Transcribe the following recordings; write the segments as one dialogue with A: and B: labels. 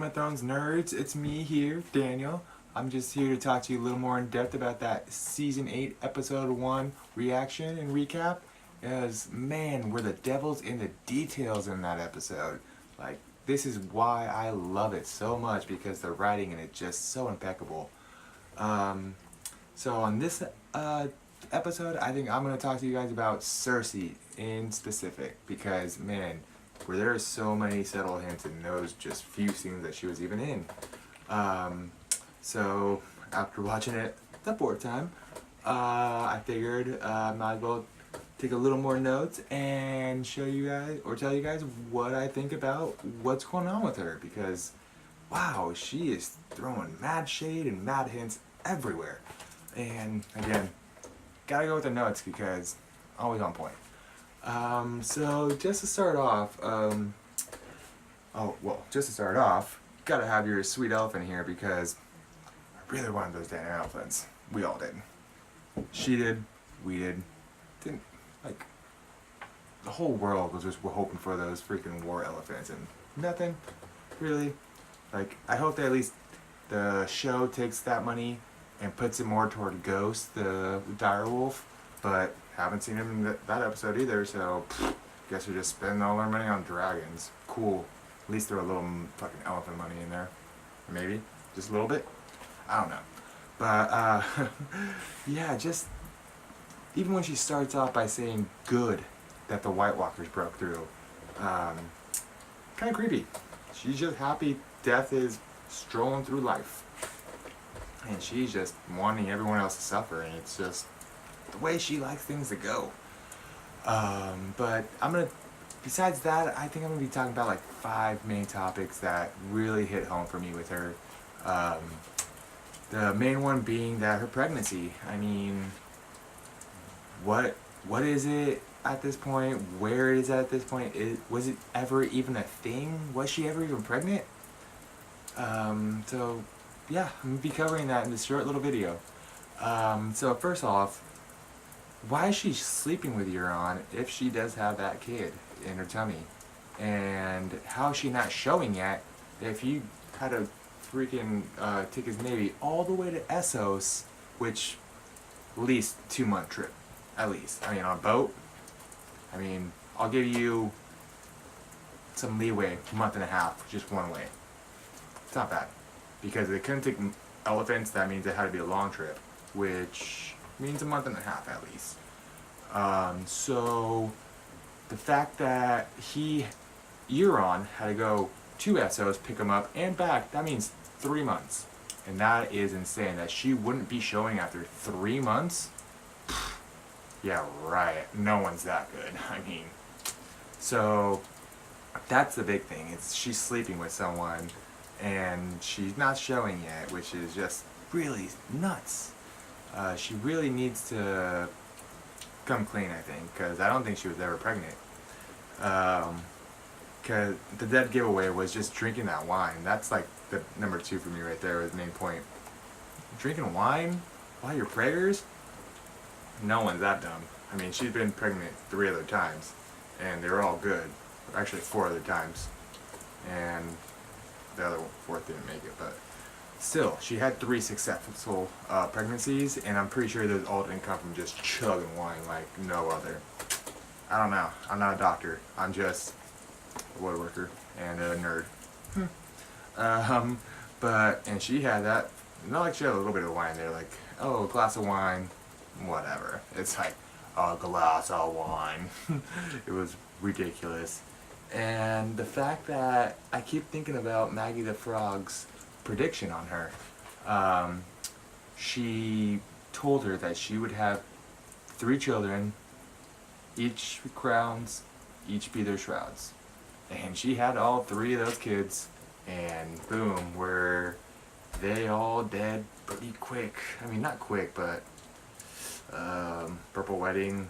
A: of Thrones nerds, it's me here, Daniel. I'm just here to talk to you a little more in depth about that Season 8, Episode 1 reaction and recap. As, man, were the devils in the details in that episode. Like, this is why I love it so much, because the writing in it just so impeccable. So on this episode, I think I'm going to talk to you guys about Cercei in specific, because, man, where there are so many subtle hints in those just few scenes that she was even in. So after watching it the fourth time, I figured might as well take a little more notes and show you guys, or tell you guys what I think about what's going on with her, because wow, she is throwing mad shade and mad hints everywhere. And again, gotta go with the notes because always on point. So just to start off, gotta have your sweet elephant here, because I really wanted those damn elephants. We all did. She did, we did. Didn't, like, the whole world was just hoping for those freaking war elephants, and nothing, really. Like, I hope that at least the show takes that money and puts it more toward Ghost, the dire wolf, but haven't seen him in that episode either, so guess we're just spending all our money on dragons. Cool. At least throw a little fucking elephant money in there. Maybe. Just a little bit. I don't know. But, yeah, just, even when she starts off by saying good that the White Walkers broke through, kind of creepy. She's just happy death is strolling through life. And she's just wanting everyone else to suffer, and it's just the way she likes things to go. But besides that, I think I'm gonna be talking about like 5 main topics that really hit home for me with her. The main one being that her pregnancy. I mean, what is it at this point? Where it is at this point? Was it ever even a thing? Was she ever even pregnant? So yeah, I'm gonna be covering that in this short little video. So first off, why is she sleeping with Euron if she does have that kid in her tummy? And how is she not showing yet if he had to freaking take his navy all the way to Essos, which at least 2-month trip, at least. I mean, on a boat, I mean, I'll give you some leeway, a month and a half, just one way. It's not bad, because they couldn't take elephants. That means it had to be a long trip, which means a month and a half at least. So the fact that Euron had to go to Essos, pick him up and back, that means 3 months. And that is insane, that she wouldn't be showing after 3 months. Yeah, right. No one's that good. I mean, so that's the big thing. It's she's sleeping with someone and she's not showing yet, which is just really nuts. She really needs to come clean, I think, because I don't think she was ever pregnant. Because the dead giveaway was just drinking that wine. That's like the number 2 for me right there, was the main point. Drinking wine while you're preggers? No one's that dumb. I mean, she's been pregnant 3 other times, and they were all good. Actually, 4 other times. And the other 4th didn't make it, but still, she had 3 successful pregnancies, and I'm pretty sure those all didn't come from just chugging wine like no other. I don't know. I'm not a doctor. I'm just a woodworker and a nerd. And she had that, not like she had a little bit of wine there, like, oh, a glass of wine, whatever. It's like, a glass of wine. It was ridiculous. And the fact that I keep thinking about Maggie the Frog's prediction on her. She told her that she would have 3 children, each crowns, each be their shrouds. And she had all 3 of those kids, and boom, were they all dead pretty quick. I mean, not quick, but purple wedding,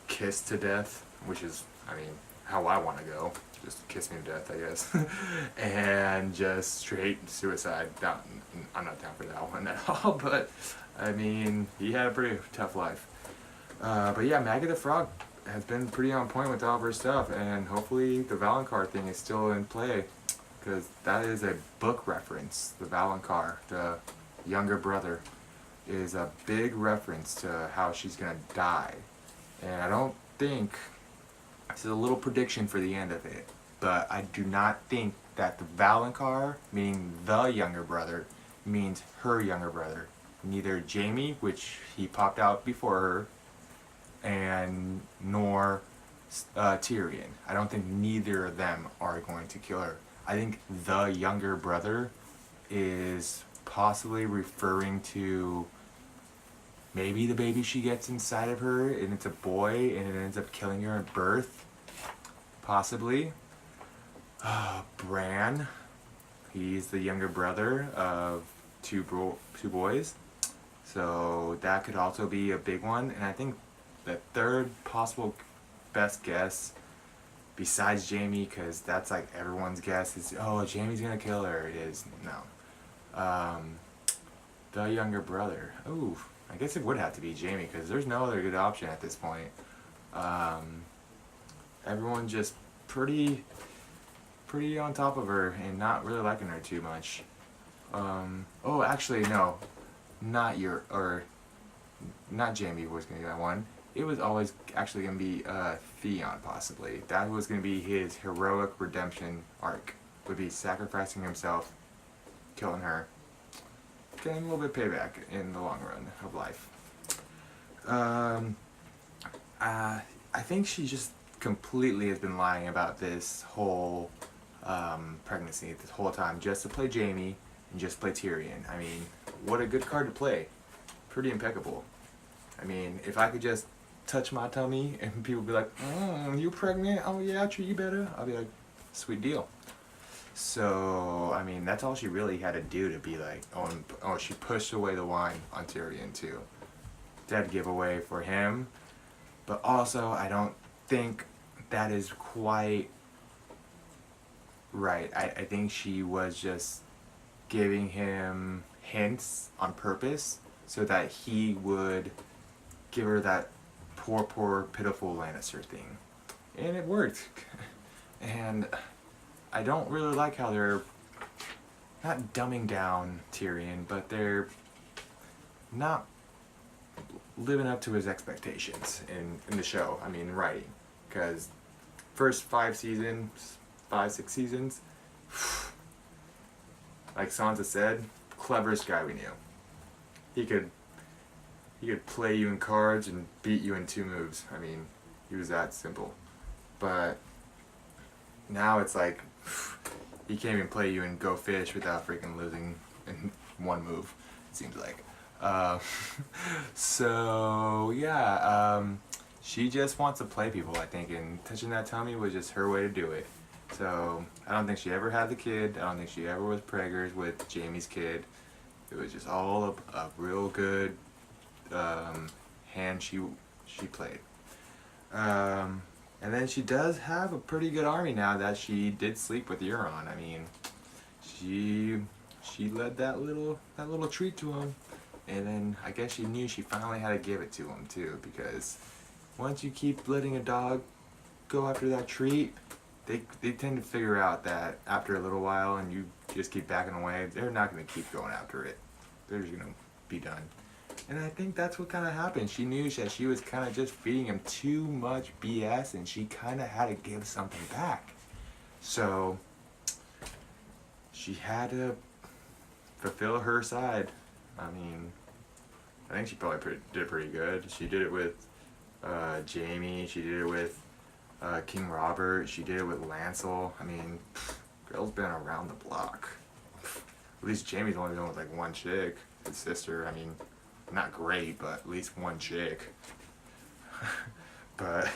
A: kissed to death, which is, I mean, how I want to go. Just kiss me to death, I guess. And just straight suicide. I'm not down for that one at all, but I mean, he had a pretty tough life. But yeah, Maggie the Frog has been pretty on point with all of her stuff, and hopefully the Valonqar thing is still in play. because that is a book reference. The Valonqar, the younger brother, is a big reference to how she's gonna die. And I don't think, this is a little prediction for the end of it, but I do not think that the Valonqar, meaning the younger brother, means her younger brother. Neither Jaime, which he popped out before her, and nor Tyrion. I don't think neither of them are going to kill her. I think the younger brother is possibly referring to maybe the baby she gets inside of her, and it's a boy, and it ends up killing her at birth. Possibly. Bran, he's the younger brother of two boys. So that could also be a big one. And I think the third possible best guess, besides Jaime, because that's like everyone's guess, is, oh, Jaime's gonna kill her. It is, no. The younger brother. Ooh, I guess it would have to be Jaime, because there's no other good option at this point. Everyone just pretty on top of her and not really liking her too much. Oh, actually, no. Not Jaime was gonna be that one. It was always actually gonna be Theon, possibly. That was gonna be his heroic redemption arc. Would be sacrificing himself, killing her, getting a little bit of payback in the long run of life. I think she just completely has been lying about this whole pregnancy this whole time, just to play Jaime and just play Tyrion. I mean, what a good card to play. Pretty impeccable. I mean, if I could just touch my tummy and people be like, you pregnant? Oh yeah, I'll treat you better. I'll be like, sweet deal. So, I mean, that's all she really had to do to be like, oh, she pushed away the wine on Tyrion too. Dead giveaway for him. But also, I don't think that is quite right. I think she was just giving him hints on purpose so that he would give her that poor, pitiful Lannister thing. And it worked. And I don't really like how they're not dumbing down Tyrion, but they're not living up to his expectations in the show. I mean, writing. Because first 6 seasons, like Sansa said, cleverest guy we knew. He could play you in cards and beat you in 2 moves. I mean, he was that simple. But now it's like, he can't even play you in Go Fish without freaking losing in 1 move, it seems like. So, yeah, she just wants to play people, I think, and touching that tummy was just her way to do it. So, I don't think she ever had the kid. I don't think she ever was preggers with Jaime's kid. It was just all a real good hand she played. And then she does have a pretty good army now that she did sleep with Euron. I mean, she led that little treat to him, and then I guess she knew she finally had to give it to him too, because once you keep letting a dog go after that treat, they tend to figure out that after a little while and you just keep backing away, they're not going to keep going after it. They're just going to be done. And I think that's what kind of happened. She knew that she was kind of just feeding him too much BS, and she kind of had to give something back. So she had to fulfill her side. I mean, I think she probably did pretty good. She did it with Jaime. She did it with King Robert. She did it with Lancel. I mean, girl's been around the block. At least Jaime's only been with like 1 chick, his sister. I mean, not great, but at least 1 chick. But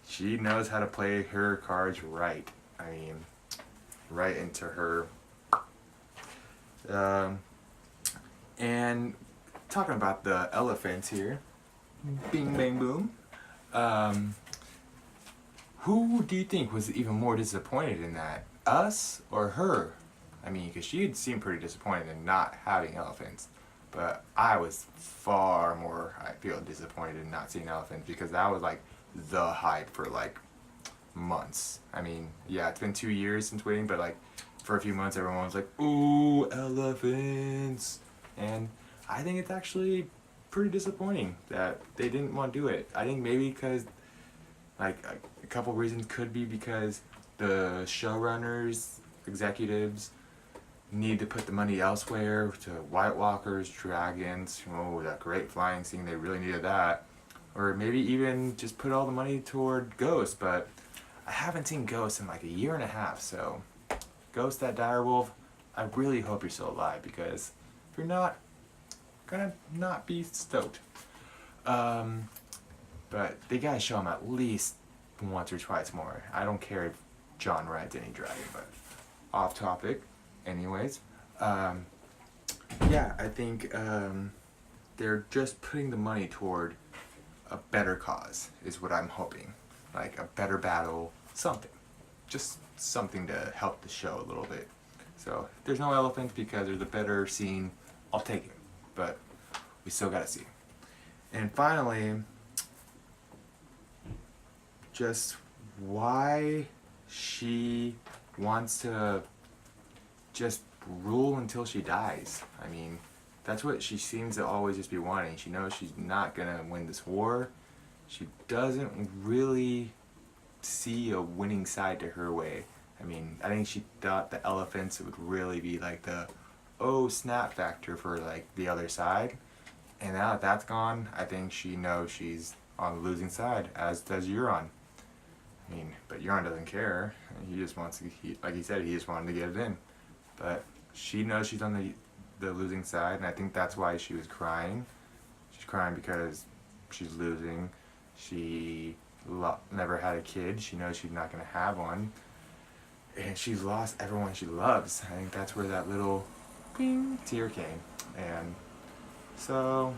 A: she knows how to play her cards right. I mean, right into her. And talking about the elephants here, bing bang boom. Who do you think was even more disappointed in that? Us or her? I mean, because she had seemed pretty disappointed in not having elephants. But I was far more, I feel, disappointed in not seeing elephants, because that was like the hype for like months. I mean, yeah, it's been 2 years since waiting, but like for a few months everyone was like, ooh, elephants. And I think it's actually pretty disappointing that they didn't want to do it. I think maybe because, like, a couple reasons could be because the showrunners, executives, need to put the money elsewhere to White Walkers, dragons, oh, that great flying scene, they really needed that. Or maybe even just put all the money toward Ghost, but I haven't seen Ghost in like a year and a half, so Ghost, that direwolf, I really hope you're still alive, because if you're not, gonna not be stoked. But they gotta show him at least once or twice more. I don't care if John rides any dragon, but off topic. Anyways, yeah, I think they're just putting the money toward a better cause, is what I'm hoping. Like a better battle, something. Just something to help the show a little bit. So, if there's no elephants because there's a better scene, I'll take it. But we still gotta see. And finally, just why she wants to just rule until she dies. I mean, that's what she seems to always just be wanting. She knows she's not gonna win this war. She doesn't really see a winning side to her way. I mean, I think she thought the elephants would really be like the oh snap factor for like the other side. And now that that's gone, I think she knows she's on the losing side, as does Euron. I mean, but Euron doesn't care. He just wants to, like he said, he just wanted to get it in. But she knows she's on the losing side, and I think that's why she was crying. She's crying because she's losing. She never had a kid. She knows she's not going to have one. And she's lost everyone she loves. I think that's where that little ping tear came. And so,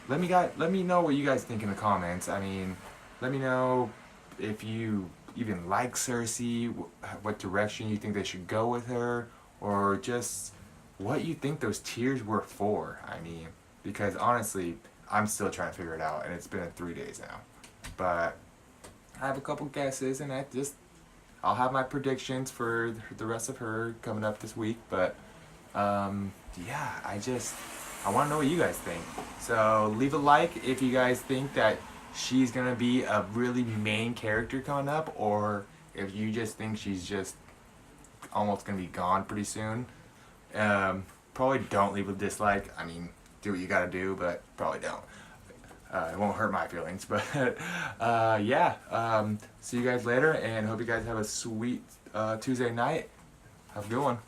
A: let me know what you guys think in the comments. I mean, let me know if you even like Cercei, what direction you think they should go with her, or just what you think those tears were for. I mean, because honestly, I'm still trying to figure it out, and it's been 3 days now. But I have a couple guesses, and I'll have my predictions for the rest of her coming up this week. But yeah, I want to know what you guys think. So leave a like if you guys think that she's gonna be a really main character coming up, or if you just think she's just almost gonna be gone pretty soon. Probably don't leave a dislike. I mean, do what you gotta do, but probably don't. It won't hurt my feelings, but yeah. See you guys later, and hope you guys have a sweet Tuesday night. Have a good one.